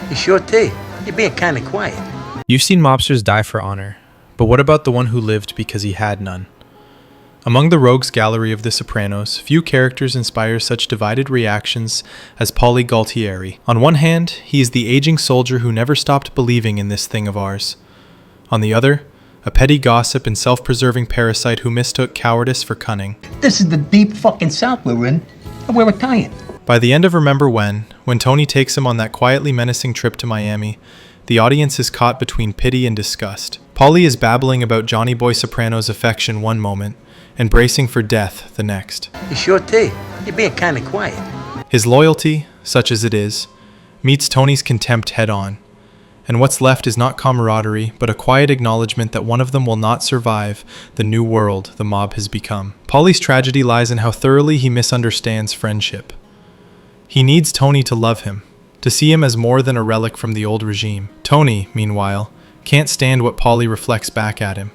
You sure, T? You're being kind of quiet. You've seen mobsters die for honor, but what about the one who lived because he had none? Among the rogues gallery of The Sopranos, few characters inspire such divided reactions as Paulie Gualtieri. On one hand, he is the aging soldier who never stopped believing in this thing of ours. On the other, a petty gossip and self-preserving parasite who mistook cowardice for cunning. This is the deep fucking South we're in, and we're Italian. By the end of Remember When Tony takes him on that quietly menacing trip to Miami, the audience is caught between pity and disgust. Paulie is babbling about Johnny Boy Soprano's affection one moment, and bracing for death the next. You sure, T? You're being kind of quiet. His loyalty, such as it is, meets Tony's contempt head-on, and what's left is not camaraderie, but a quiet acknowledgement that one of them will not survive the new world the mob has become. Paulie's tragedy lies in how thoroughly he misunderstands friendship. He needs Tony to love him, to see him as more than a relic from the old regime. Tony, meanwhile, can't stand what Paulie reflects back at him.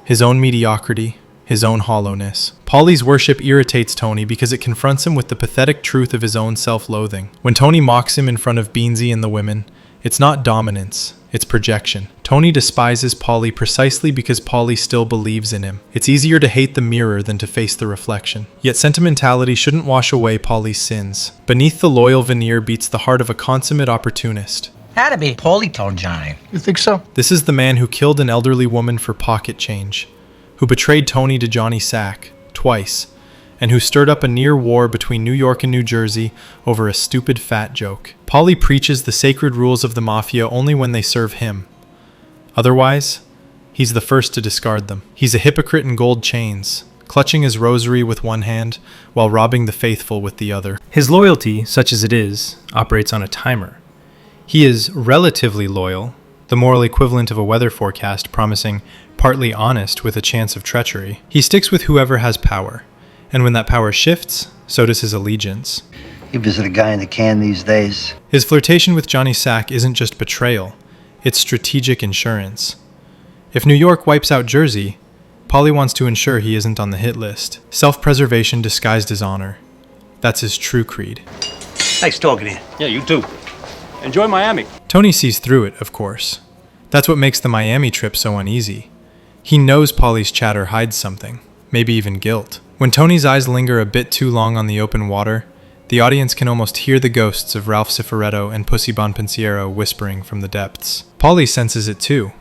His own mediocrity, his own hollowness. Paulie's worship irritates Tony because it confronts him with the pathetic truth of his own self-loathing. When Tony mocks him in front of Beansy and the women, it's not dominance, it's projection. Tony despises Paulie precisely because Paulie still believes in him. It's easier to hate the mirror than to face the reflection. Yet sentimentality shouldn't wash away Paulie's sins. Beneath the loyal veneer beats the heart of a consummate opportunist. Had to be. Paulie told Johnny. You think so? This is the man who killed an elderly woman for pocket change, who betrayed Tony to Johnny Sack, twice, and who stirred up a near war between New York and New Jersey over a stupid fat joke. Paulie preaches the sacred rules of the mafia only when they serve him. Otherwise, he's the first to discard them. He's a hypocrite in gold chains, clutching his rosary with one hand while robbing the faithful with the other. His loyalty, such as it is, operates on a timer. He is relatively loyal, the moral equivalent of a weather forecast promising partly honest with a chance of treachery. He sticks with whoever has power, and when that power shifts, so does his allegiance. You visit a guy in the can these days. His flirtation with Johnny Sack isn't just betrayal, it's strategic insurance. If New York wipes out Jersey, Paulie wants to ensure he isn't on the hit list. Self-preservation disguised as honor. That's his true creed. Nice talking to you. Yeah, you too. Enjoy Miami. Tony sees through it, of course. That's what makes the Miami trip so uneasy. He knows Paulie's chatter hides something, maybe even guilt. When Tony's eyes linger a bit too long on the open water, the audience can almost hear the ghosts of Ralph Cifaretto and Pussy Bonpensiero whispering from the depths. Paulie senses it too.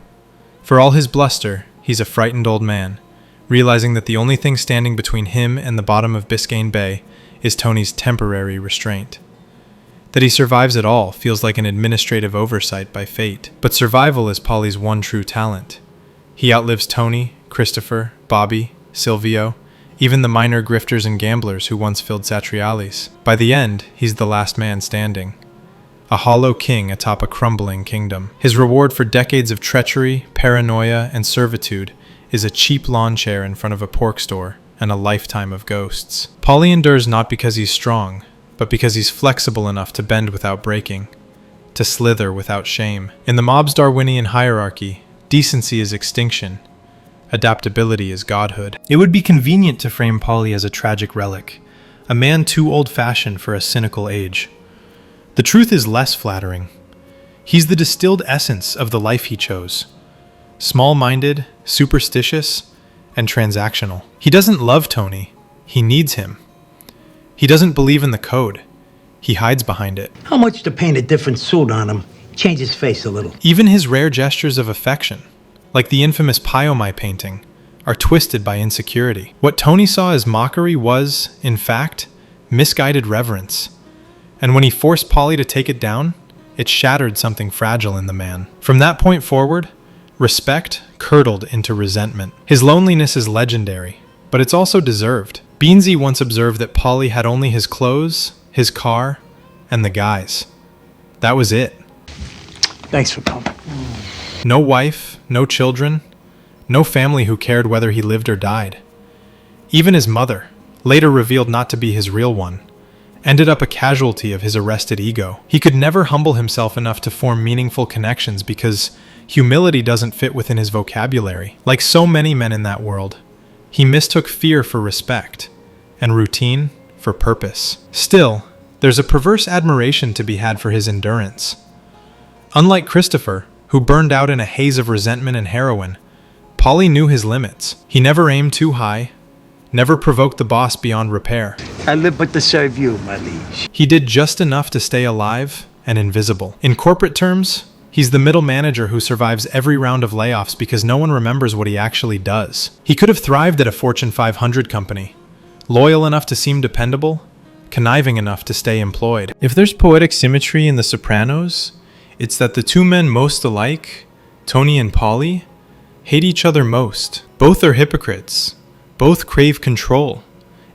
For all his bluster, he's a frightened old man, realizing that the only thing standing between him and the bottom of Biscayne Bay is Tony's temporary restraint. That he survives at all feels like an administrative oversight by fate, but survival is Paulie's one true talent. He outlives Tony, Christopher, Bobby, Silvio, even the minor grifters and gamblers who once filled Satriali's. By the end, he's the last man standing. A hollow king atop a crumbling kingdom. His reward for decades of treachery, paranoia, and servitude is a cheap lawn chair in front of a pork store and a lifetime of ghosts. Paulie endures not because he's strong, but because he's flexible enough to bend without breaking, to slither without shame. In the mob's Darwinian hierarchy, decency is extinction. Adaptability is godhood. It would be convenient to frame Paulie as a tragic relic, a man too old-fashioned for a cynical age. The truth is less flattering. He's the distilled essence of the life he chose. Small-minded, superstitious, and transactional. He doesn't love Tony. He needs him. He doesn't believe in the code. He hides behind it. How much to paint a different suit on him? Change his face a little. Even his rare gestures of affection, like the infamous Pyomai painting, are twisted by insecurity. What Tony saw as mockery was, in fact, misguided reverence. And when he forced Paulie to take it down, it shattered something fragile in the man. From that point forward, respect curdled into resentment. His loneliness is legendary, but it's also deserved. Beansy once observed that Paulie had only his clothes, his car, and the guys. That was it. Thanks for coming. No wife, no children, no family who cared whether he lived or died. Even his mother, later revealed not to be his real one, ended up a casualty of his arrested ego. He could never humble himself enough to form meaningful connections because humility doesn't fit within his vocabulary. Like so many men in that world, he mistook fear for respect, and routine for purpose. Still, there's a perverse admiration to be had for his endurance. Unlike Christopher, who burned out in a haze of resentment and heroin, Paulie knew his limits. He never aimed too high, never provoked the boss beyond repair. I live but to serve you, my liege. He did just enough to stay alive and invisible. In corporate terms, he's the middle manager who survives every round of layoffs because no one remembers what he actually does. He could have thrived at a Fortune 500 company, loyal enough to seem dependable, conniving enough to stay employed. If there's poetic symmetry in The Sopranos, it's that the two men most alike, Tony and Paulie, hate each other most. Both are hypocrites, both crave control,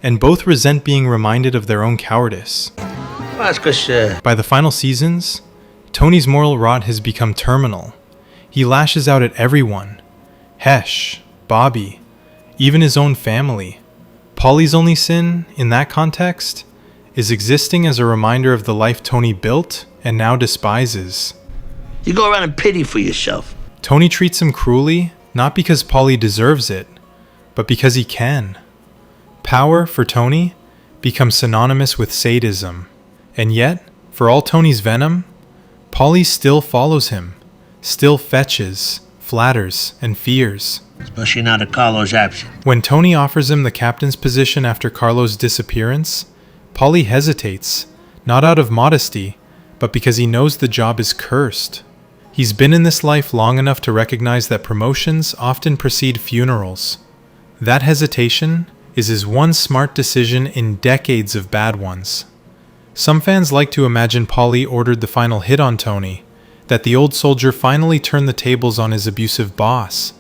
and both resent being reminded of their own cowardice. By the final seasons, Tony's moral rot has become terminal. He lashes out at everyone. Hesh, Bobby, even his own family. Paulie's only sin, in that context, is existing as a reminder of the life Tony built and now despises. You go around and pity for yourself. Tony treats him cruelly, not because Paulie deserves it, but because he can. Power, for Tony, becomes synonymous with sadism. And yet, for all Tony's venom, Paulie still follows him, still fetches, flatters, and fears. Especially now that Carlo's absent. When Tony offers him the captain's position after Carlo's disappearance, Paulie hesitates, not out of modesty, but because he knows the job is cursed. He's been in this life long enough to recognize that promotions often precede funerals. That hesitation is his one smart decision in decades of bad ones. Some fans like to imagine Paulie ordered the final hit on Tony, that the old soldier finally turned the tables on his abusive boss.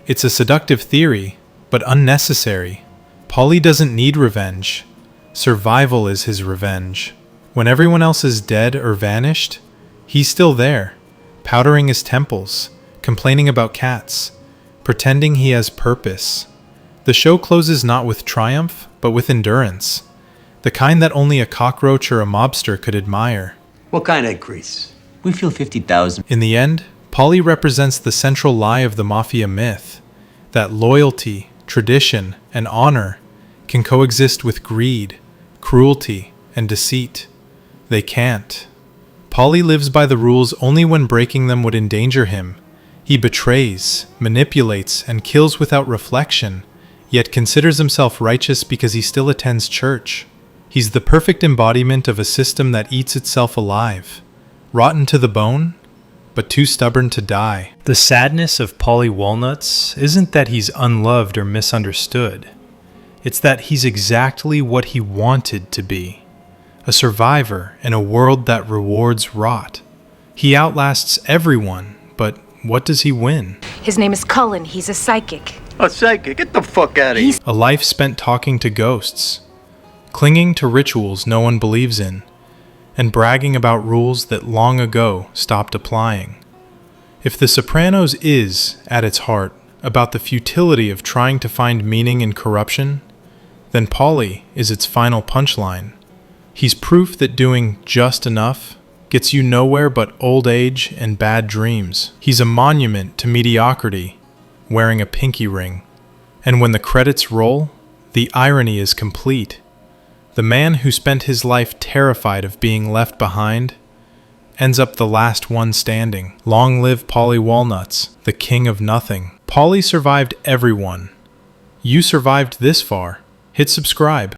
It's a seductive theory, but unnecessary. Paulie doesn't need revenge. Survival is his revenge. When everyone else is dead or vanished, he's still there, powdering his temples, complaining about cats, pretending he has purpose. The show closes not with triumph, but with endurance, the kind that only a cockroach or a mobster could admire. What kind of grease? We feel 50,000. In the end, Paulie represents the central lie of the mafia myth, that loyalty, tradition, and honor can coexist with greed, cruelty, and deceit. They can't. Paulie lives by the rules only when breaking them would endanger him. He betrays, manipulates, and kills without reflection, yet considers himself righteous because he still attends church. He's the perfect embodiment of a system that eats itself alive, rotten to the bone, but too stubborn to die. The sadness of Paulie Walnuts isn't that he's unloved or misunderstood. It's that he's exactly what he wanted to be. A survivor in a world that rewards rot. He outlasts everyone, but what does he win? His name is Cullen. He's a psychic. A psychic? Get the fuck out of here. A life spent talking to ghosts, clinging to rituals no one believes in, and bragging about rules that long ago stopped applying. If The Sopranos is, at its heart, about the futility of trying to find meaning in corruption, then Paulie is its final punchline. He's proof that doing just enough gets you nowhere but old age and bad dreams. He's a monument to mediocrity, wearing a pinky ring. And when the credits roll, the irony is complete. The man who spent his life terrified of being left behind ends up the last one standing. Long live Paulie Walnuts, the king of nothing. Paulie survived everyone. You survived this far. Hit subscribe.